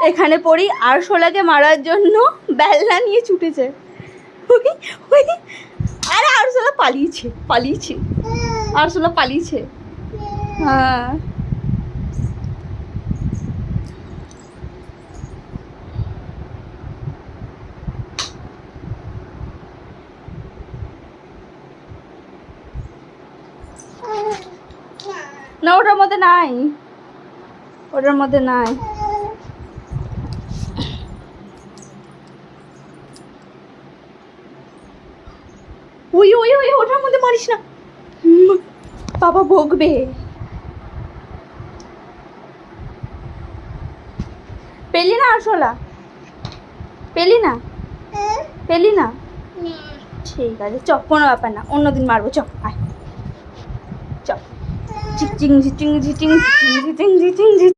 এখানে পড়ি আরশোলাকে মারার জন্য বেলনা নিয়ে ছুটেছে। আরে আরশোলা পালিয়েছে আরশোলা পালিয়েছে। হ্যাঁ না ওটার মধ্যে নাই, ওটার মধ্যে নাই। ওই ওই ওই ওটার মধ্যে মারিস না, বাবা বকবে। পেলি না আরশোলা? পেলি না? পেলি না? ঠিক আছে চ, কোনো ব্যাপার না, অন্যদিন মারবো। চ আয় চ। চিচিং চিচিং চিচিং চিচিং চিচিং চিচিং।